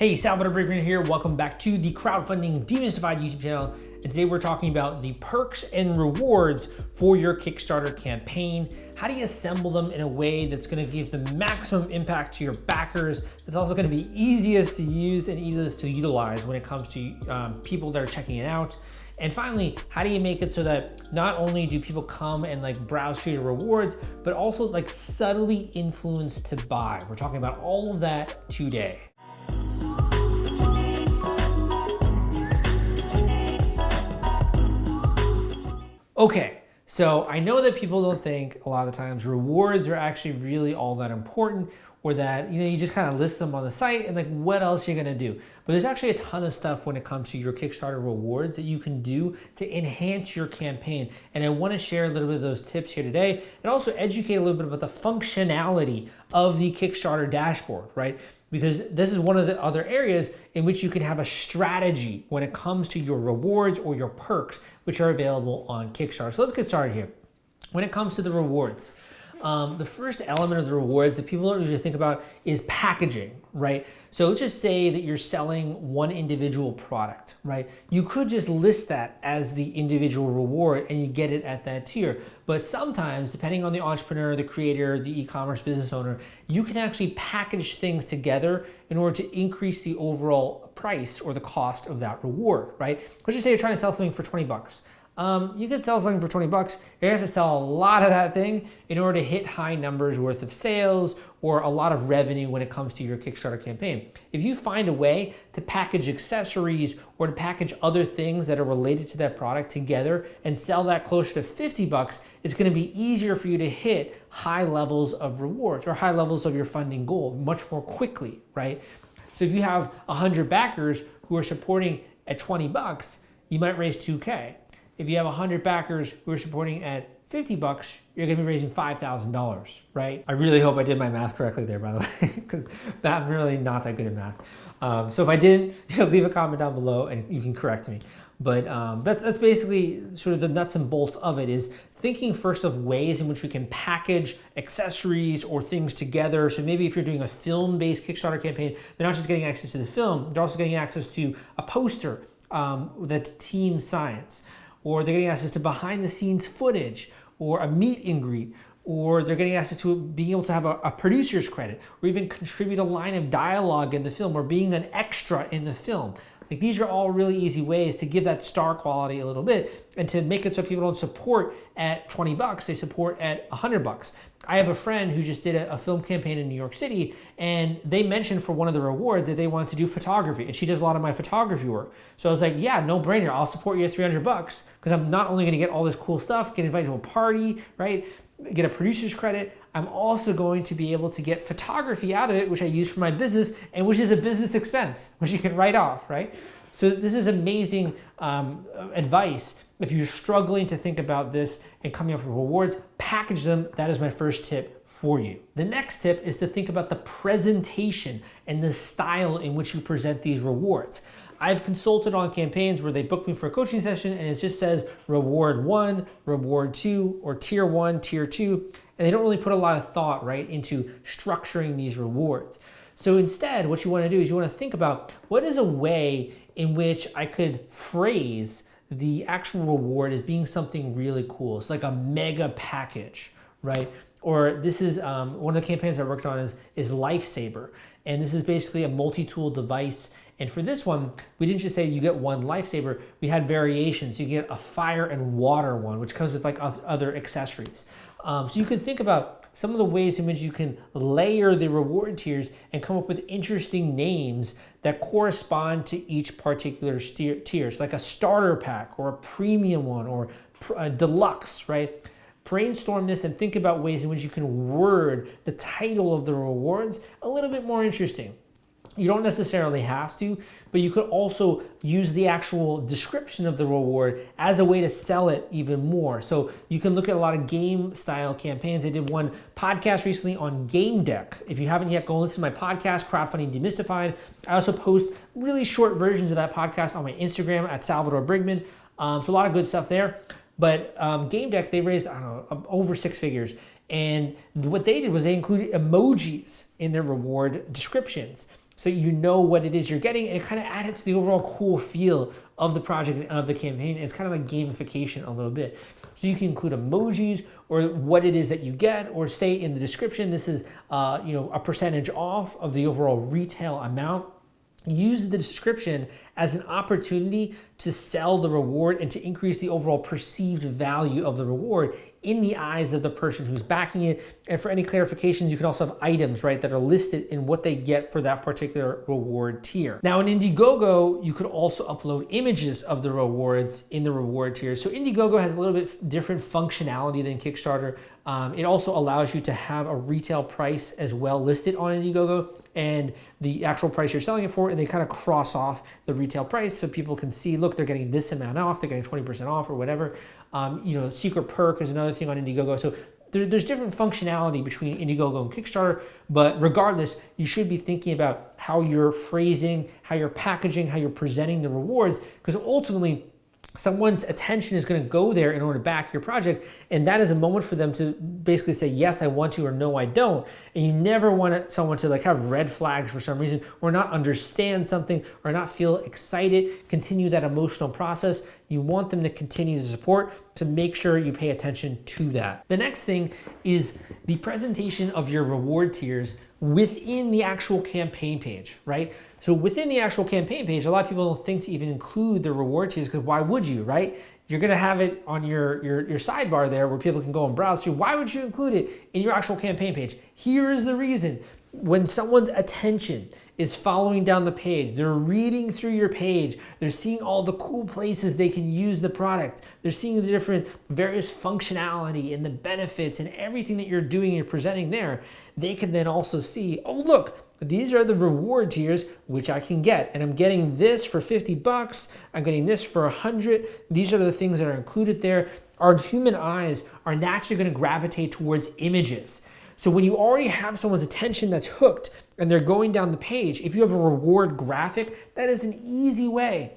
Hey, Salvador Briggman here. Welcome back to the Crowdfunding Demystified YouTube channel. And today we're talking about the perks and rewards for your Kickstarter campaign. How do you assemble them in a way that's going to give the maximum impact to your backers? That's also going to be easiest to use and easiest to utilize when it comes to people that are checking it out. And finally, how do you make it so that not only do people come and browse through your rewards, but also subtly influence to buy? We're talking about all of that today. Okay, so I know that people don't think a lot of the times rewards are actually really all that important, or that you just kind of list them on the site and what else you're gonna do. But there's actually a ton of stuff when it comes to your Kickstarter rewards that you can do to enhance your campaign. And I wanna share a little bit of those tips here today and also educate a little bit about the functionality of the Kickstarter dashboard, right? Because this is one of the other areas in which you can have a strategy when it comes to your rewards or your perks, which are available on Kickstarter. So let's get started here. When it comes to the rewards, the first element of the rewards that people don't usually think about is packaging, right? So let's just say that you're selling one individual product, right? You could just list that as the individual reward and you get it at that tier. But sometimes, depending on the entrepreneur, the creator, the e-commerce business owner, you can actually package things together in order to increase the overall price or the cost of that reward, right? Let's just say you're trying to sell something for 20 bucks. You could sell something for 20 bucks. You're gonna have to sell a lot of that thing in order to hit high numbers worth of sales or a lot of revenue when it comes to your Kickstarter campaign. If you find a way to package accessories or to package other things that are related to that product together and sell that closer to 50 bucks, it's gonna be easier for you to hit high levels of rewards or high levels of your funding goal much more quickly, right? So if you have 100 backers who are supporting at 20 bucks, you might raise 2K. If you have 100 backers who are supporting at 50 bucks, you're gonna be raising $5,000, right? I really hope I did my math correctly there, by the way, because I'm really not that good at math. So if I didn't, leave a comment down below and you can correct me. But that's basically sort of the nuts and bolts of it, is thinking first of ways in which we can package accessories or things together. So maybe if you're doing a film-based Kickstarter campaign, they're not just getting access to the film, they're also getting access to a poster that team signs, or they're getting access to behind the scenes footage, or a meet and greet, or they're getting access to being able to have a producer's credit, or even contribute a line of dialogue in the film, or being an extra in the film. These are all really easy ways to give that star quality a little bit and to make it so people don't support at 20 bucks, they support at 100 bucks. I have a friend who just did a film campaign in New York City, and they mentioned for one of the rewards that they wanted to do photography, and she does a lot of my photography work. So I was like, yeah, no brainer, I'll support you at 300 bucks because I'm not only gonna get all this cool stuff, get invited to a party, right? Get a producer's credit, I'm also going to be able to get photography out of it, which I use for my business and which is a business expense, which you can write off, right? So this is amazing advice. If you're struggling to think about this and coming up with rewards, package them. That is my first tip for you. The next tip is to think about the presentation and the style in which you present these rewards. I've consulted on campaigns where they book me for a coaching session and it just says reward 1, reward 2, or tier 1, tier 2, and they don't really put a lot of thought, right, into structuring these rewards. So instead, what you want to do is you want to think about what is a way in which I could phrase the actual reward as being something really cool. It's like a mega package, right? Or this is one of the campaigns I worked on is Lifesaver. And this is basically a multi-tool device. And for this one, we didn't just say you get one Lifesaver, we had variations. You get a fire and water one, which comes with other accessories. So you can think about some of the ways in which you can layer the reward tiers and come up with interesting names that correspond to each particular tier. So like a starter pack or a premium one or a deluxe, right? Brainstorm this and think about ways in which you can word the title of the rewards a little bit more interesting. You don't necessarily have to, but you could also use the actual description of the reward as a way to sell it even more. So you can look at a lot of game style campaigns. I did one podcast recently on Game Deck. If you haven't yet, go listen to my podcast, Crowdfunding Demystified. I also post really short versions of that podcast on my Instagram at Salvador Briggman. So a lot of good stuff there. But Game Deck, they raised, I don't know, over 6 figures. And what they did was they included emojis in their reward descriptions. so you know what it is you're getting, and it kind of added to the overall cool feel of the project and of the campaign. It's kind of like gamification a little bit. So you can include emojis or what it is that you get, or say in the description, this is a percentage off of the overall retail amount. Use the description as an opportunity to sell the reward and to increase the overall perceived value of the reward in the eyes of the person who's backing it. And for any clarifications, you can also have items, right, that are listed in what they get for that particular reward tier. Now in Indiegogo, you could also upload images of the rewards in the reward tier. So Indiegogo has a little bit different functionality than Kickstarter. It also allows you to have a retail price as well listed on Indiegogo, and the actual price you're selling it for, and they kind of cross off the retail price so people can see, look, they're getting this amount off, they're getting 20% off or whatever. Secret perk is another thing on Indiegogo. So there's different functionality between Indiegogo and Kickstarter, but regardless, you should be thinking about how you're phrasing, how you're packaging, how you're presenting the rewards, because ultimately, someone's attention is going to go there in order to back your project, and that is a moment for them to basically say, yes, I want to, or no, I don't. And you never want someone to like have red flags for some reason, or not understand something, or not feel excited, continue that emotional process. You want them to continue to support, to make sure you pay attention to that. The next thing is the presentation of your reward tiers within the actual campaign page, right? So within the actual campaign page, a lot of people don't think to even include the reward tiers, because why would you, right? You're gonna have it on your sidebar there where people can go and browse through. Why would you include it in your actual campaign page? Here is the reason. When someone's attention is following down the page, they're reading through your page, they're seeing all the cool places they can use the product, they're seeing the different various functionality and the benefits and everything that you're doing and you're presenting there, they can then also see, oh look, these are the reward tiers which I can get, and I'm getting this for 50 bucks, I'm getting this for 100. These are the things that are included there. Our human eyes are naturally going to gravitate towards images. So when you already have someone's attention that's hooked and they're going down the page, if you have a reward graphic, that is an easy way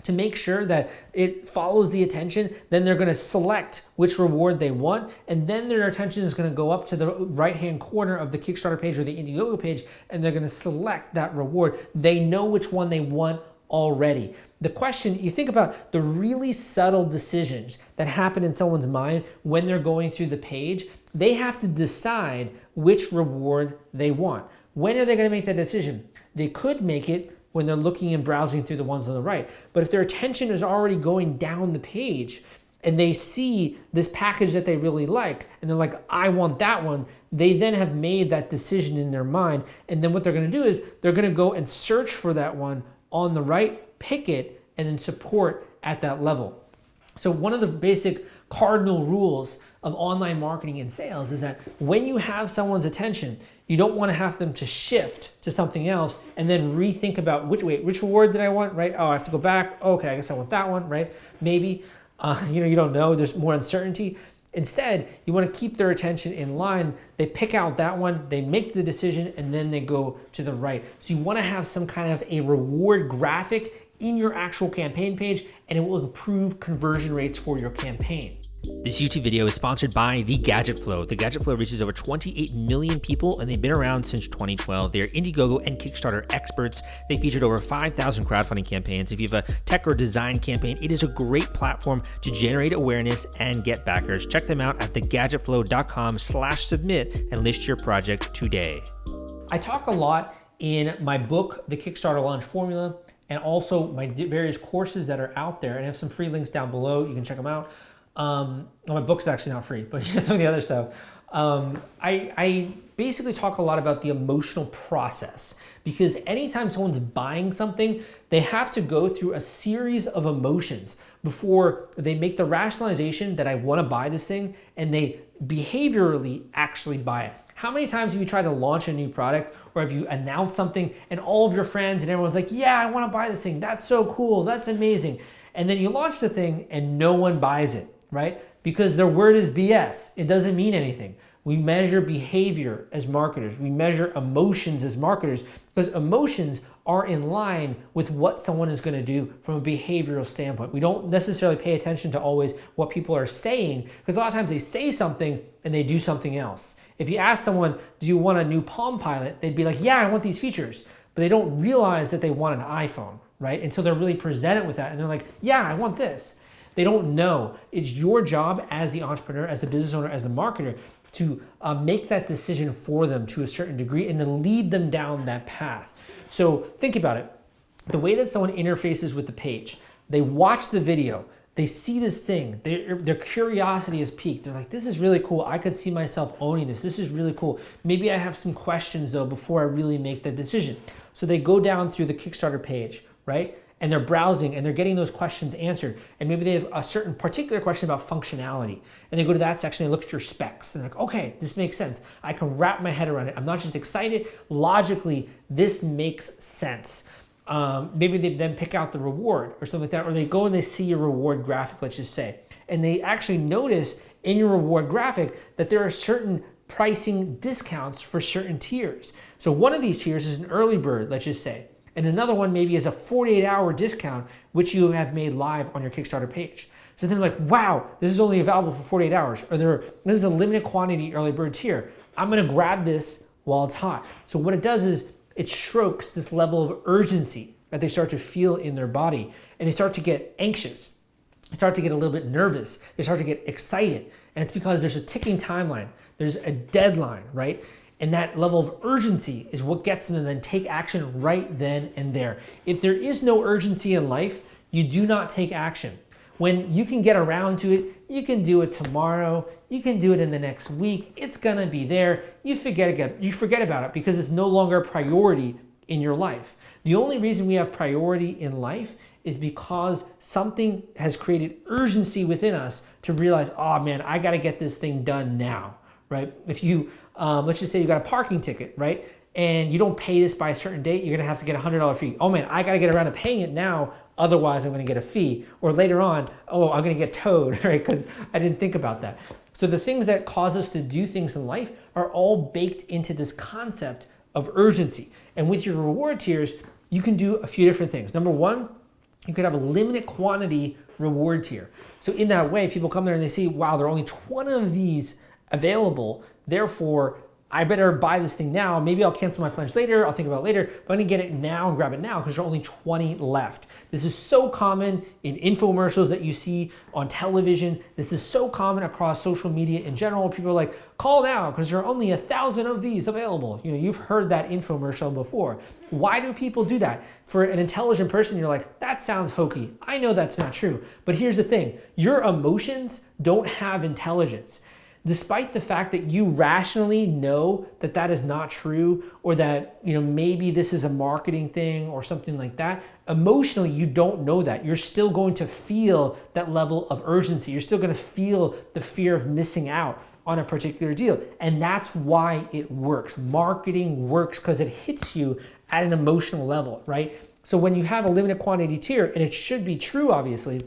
to make sure that it follows the attention. Then they're going to select which reward they want, and then their attention is going to go up to the right-hand corner of the Kickstarter page or the Indiegogo page, and they're going to select that reward. They know which one they want already. The question, you think about the really subtle decisions that happen in someone's mind when they're going through the page. They have to decide which reward they want. When are they going to make that decision? They could make it when they're looking and browsing through the ones on the right. But if their attention is already going down the page and they see this package that they really like, and they're like, I want that one, they then have made that decision in their mind. And then what they're going to do is they're going to go and search for that one on the right, pick it, and then support at that level. So one of the basic cardinal rules of online marketing and sales is that when you have someone's attention, you don't want to have them to shift to something else and then rethink about which reward did I want, right? Oh, I have to go back. Okay, I guess I want that one, right? Maybe, you don't know, there's more uncertainty. Instead, you want to keep their attention in line. They pick out that one, they make the decision, and then they go to the right. So you want to have some kind of a reward graphic in your actual campaign page, and it will improve conversion rates for your campaign. This YouTube video is sponsored by The Gadget Flow. The Gadget Flow reaches over 28 million people, and they've been around since 2012. They're Indiegogo and Kickstarter experts. They featured over 5,000 crowdfunding campaigns. If you have a tech or design campaign, it is a great platform to generate awareness and get backers. Check them out at thegadgetflow.com/submit and list your project today. I talk a lot in my book, The Kickstarter Launch Formula, and also my various courses that are out there, and I have some free links down below. You can check them out. My book's actually not free, but some of the other stuff. I basically talk a lot about the emotional process, because anytime someone's buying something, they have to go through a series of emotions before they make the rationalization that I want to buy this thing, and they behaviorally actually buy it. How many times have you tried to launch a new product, or have you announced something and all of your friends and everyone's like, yeah, I want to buy this thing. That's so cool. That's amazing. And then you launch the thing and no one buys it, right? Because their word is BS. It doesn't mean anything. We measure behavior as marketers. We measure emotions as marketers, because emotions are in line with what someone is going to do from a behavioral standpoint. We don't necessarily pay attention to always what people are saying, because a lot of times they say something and they do something else. If you ask someone, do you want a new Palm Pilot? They'd be like, yeah, I want these features. but they don't realize that they want an iPhone, right? Until they're really presented with that and they're like, yeah, I want this. They don't know. It's your job as the entrepreneur, as the business owner, as the marketer to make that decision for them to a certain degree and to lead them down that path. So think about it. The way that someone interfaces with the page, they watch the video, they see this thing, their curiosity is piqued. They're like, this is really cool. I could see myself owning this. This is really cool. Maybe I have some questions though before I really make the decision. So they go down through the Kickstarter page, right? And they're browsing and they're getting those questions answered. And maybe they have a certain particular question about functionality. And they go to that section and look at your specs. And they're like, okay, this makes sense. I can wrap my head around it. I'm not just excited. Logically, this makes sense. Maybe they then pick out the reward or something like that, or they go and they see your reward graphic, let's just say, and they actually notice in your reward graphic that there are certain pricing discounts for certain tiers. So one of these tiers is an early bird, let's just say, and another one maybe is a 48-hour discount, which you have made live on your Kickstarter page. So they're like, wow, this is only available for 48 hours, or this is a limited quantity early bird tier. I'm gonna grab this while it's hot. So what it does is it strokes this level of urgency that they start to feel in their body, and they start to get anxious. They start to get a little bit nervous. They start to get excited. And it's because there's a ticking timeline. There's a deadline, right? And that level of urgency is what gets them to then take action right then and there. If there is no urgency in life, you do not take action. When you can get around to it, you can do it tomorrow, you can do it in the next week, it's gonna be there, you forget about it because it's no longer a priority in your life. The only reason we have priority in life is because something has created urgency within us to realize, oh man, I gotta get this thing done now, right? If you, let's just say you got a parking ticket, right? And you don't pay this by a certain date, you're gonna have to get a $100 fee. Oh man, I gotta get around to paying it now, otherwise I'm gonna get a fee. Or later on, oh, I'm gonna get towed, right? Because I didn't think about that. So the things that cause us to do things in life are all baked into this concept of urgency. And with your reward tiers, you can do a few different things. Number one, you could have a limited quantity reward tier. So in that way, people come there and they see, wow, there are only 20 of these available. Therefore, I better buy this thing now. Maybe I'll cancel my plans later. I'll think about it later, but I'm gonna get it now and grab it now because there are only 20 left. This is so common in infomercials that you see on television. This is so common across social media in general. People are like, call now because there are only 1,000 of these available. You know, you've heard that infomercial before. Why do people do that? For an intelligent person, you're like, that sounds hokey. I know that's not true. But here's the thing, your emotions don't have intelligence. Despite the fact that you rationally know that that is not true, or that, you know, maybe this is a marketing thing or something like that, emotionally you don't know that. You're still going to feel that level of urgency. You're still going to feel the fear of missing out on a particular deal. And that's why it works. Marketing works because it hits you at an emotional level, right? So when you have a limited quantity tier, and it should be true, obviously,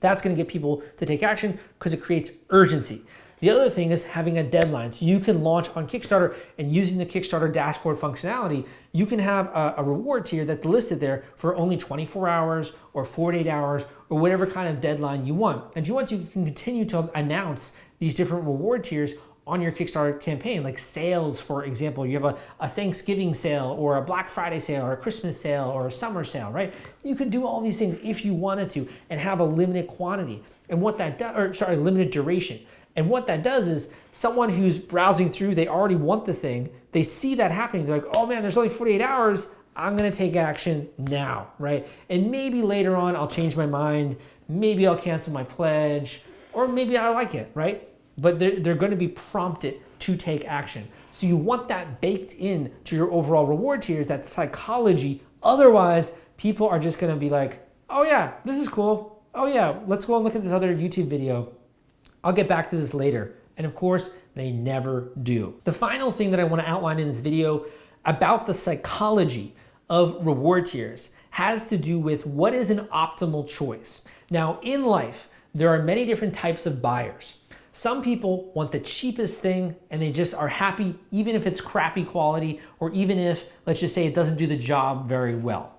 that's going to get people to take action because it creates urgency. The other thing is having a deadline. So you can launch on Kickstarter, and using the Kickstarter dashboard functionality, you can have a reward tier that's listed there for only 24 hours or 48 hours or whatever kind of deadline you want. And if you want to, you can continue to announce these different reward tiers on your Kickstarter campaign, like sales, for example. You have a Thanksgiving sale or a Black Friday sale or a Christmas sale or a summer sale, right? You can do all these things if you wanted to and have a limited quantity. And what that does, or sorry, limited duration. And what that does is someone who's browsing through, they already want the thing, they see that happening, they're like, oh man, there's only 48 hours, I'm gonna take action now, right? And maybe later on I'll change my mind, maybe I'll cancel my pledge, or maybe I like it, right? But they're gonna be prompted to take action. So you want that baked in to your overall reward tiers, that psychology. Otherwise, people are just gonna be like, oh yeah, this is cool. Oh yeah, let's go and look at this other YouTube video. I'll get back to this later. And of course, they never do. The final thing that I want to outline in this video about the psychology of reward tiers has to do with what is an optimal choice. Now, in life, there are many different types of buyers. Some people want the cheapest thing and they just are happy even if it's crappy quality, or even if, let's just say, it doesn't do the job very well.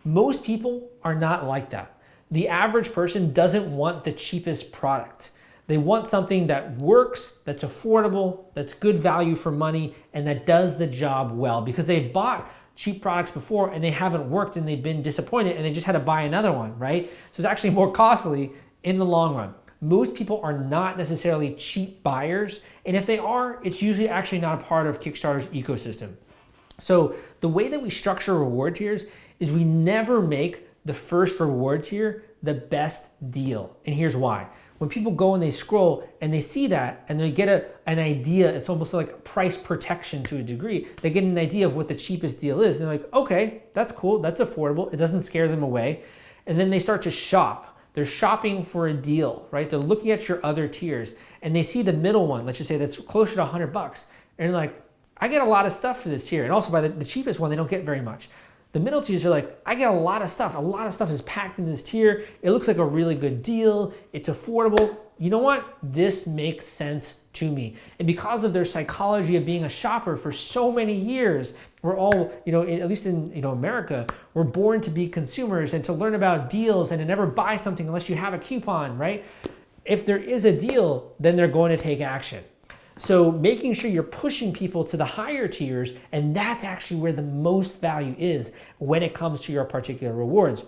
Most people are not like that. The average person doesn't want the cheapest product. They want something that works, that's affordable, that's good value for money, and that does the job well, because they bought cheap products before and they haven't worked and they've been disappointed and they just had to buy another one, right? So it's actually more costly in the long run. Most people are not necessarily cheap buyers, and if they are, it's usually actually not a part of Kickstarter's ecosystem. So the way that we structure reward tiers is we never make the first reward tier the best deal. And here's why. When people go and they scroll and they see that and they get an idea, it's almost like price protection to a degree. They get an idea of what the cheapest deal is. And they're like, okay, that's cool, that's affordable. It doesn't scare them away. And then they start to shop. They're shopping for a deal, right? They're looking at your other tiers and they see the middle one, let's just say that's closer to $100. And they're like, I get a lot of stuff for this tier. And also by the cheapest one, they don't get very much. The middle tiers are like, I get a lot of stuff. A lot of stuff is packed in this tier. It looks like a really good deal. It's affordable. You know what? This makes sense to me. And because of their psychology of being a shopper for so many years, we're all, at least in America, we're born to be consumers and to learn about deals and to never buy something unless you have a coupon, right? If there is a deal, then they're going to take action. So making sure you're pushing people to the higher tiers, and that's actually where the most value is when it comes to your particular rewards.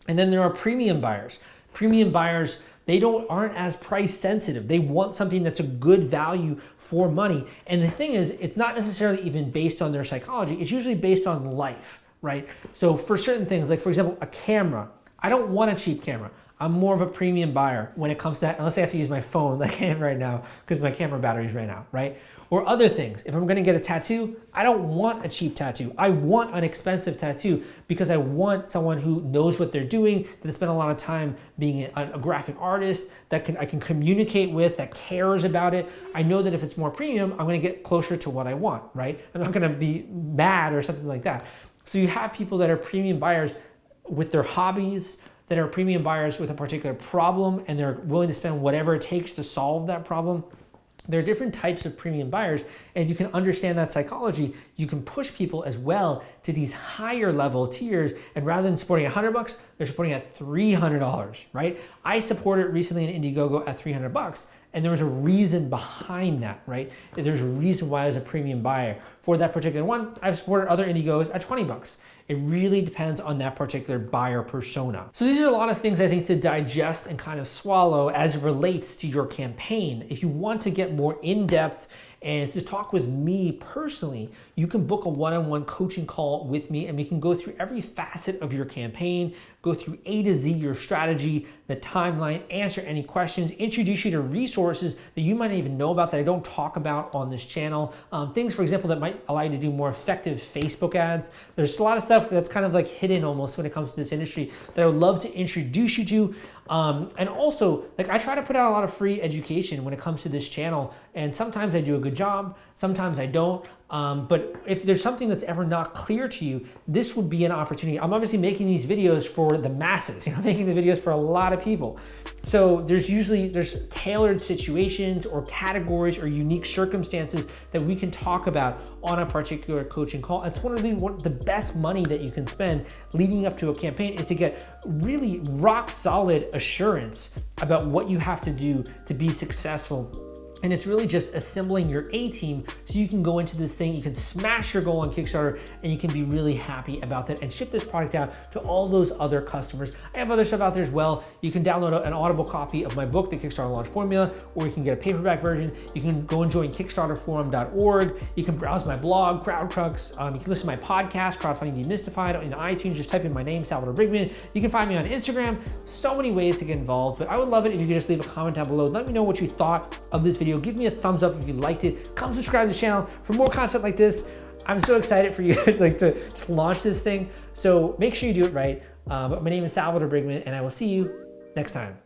And then there are premium buyers. Premium buyers, they aren't as price sensitive. They want something that's a good value for money. And the thing is, it's not necessarily even based on their psychology. It's usually based on life, right? So for certain things, like for example, a camera, I don't want a cheap camera. I'm more of a premium buyer when it comes to that, unless I have to use my phone like I am right now because my camera battery's ran out, right? Or other things. If I'm gonna get a tattoo, I don't want a cheap tattoo. I want an expensive tattoo because I want someone who knows what they're doing, that spent a lot of time being a graphic artist, that I can communicate with, that cares about it. I know that if it's more premium, I'm gonna get closer to what I want, right? I'm not gonna be mad or something like that. So you have people that are premium buyers with their hobbies, that are premium buyers with a particular problem, and they're willing to spend whatever it takes to solve that problem. There are different types of premium buyers, and you can understand that psychology. You can push people as well to these higher level tiers, and rather than supporting $100, they're supporting at $300, right? I supported recently in Indiegogo at $300, and there was a reason behind that, right? There's a reason why I was a premium buyer. For that particular one, I've supported other Indiegos at $20. It really depends on that particular buyer persona. So these are a lot of things I think to digest and kind of swallow as it relates to your campaign. If you want to get more in-depth and to talk with me personally, you can book a one-on-one coaching call with me and we can go through every facet of your campaign, go through A to Z your strategy, the timeline, answer any questions, introduce you to resources that you might not even know about that I don't talk about on this channel. Things, for example, that might allow you to do more effective Facebook ads. There's a lot of stuff that's kind of like hidden almost when it comes to this industry that I would love to introduce you to. And also, like I try to put out a lot of free education when it comes to this channel, and sometimes I do a good job, sometimes I don't. But if there's something that's ever not clear to you, this would be an opportunity. I'm obviously making these videos for the masses, making the videos for a lot of people. So there's tailored situations or categories or unique circumstances that we can talk about on a particular coaching call. It's one of the best money that you can spend leading up to a campaign is to get really rock solid assurance about what you have to do to be successful. And it's really just assembling your A team so you can go into this thing, you can smash your goal on Kickstarter, and you can be really happy about that and ship this product out to all those other customers. I have other stuff out there as well. You can download an Audible copy of my book, The Kickstarter Launch Formula, or you can get a paperback version. You can go and join KickstarterForum.org. You can browse my blog, CrowdCrux. You can listen to my podcast, Crowdfunding Demystified, in iTunes. Just type in my name, Salvador Briggman. You can find me on Instagram. So many ways to get involved, but I would love it if you could just leave a comment down below. Let me know what you thought of this video. Give me a thumbs up if you liked it. Come subscribe to the channel for more content like this. I'm so excited for you to launch this thing. So make sure you do it right. But my name is Salvador Briggman, and I will see you next time.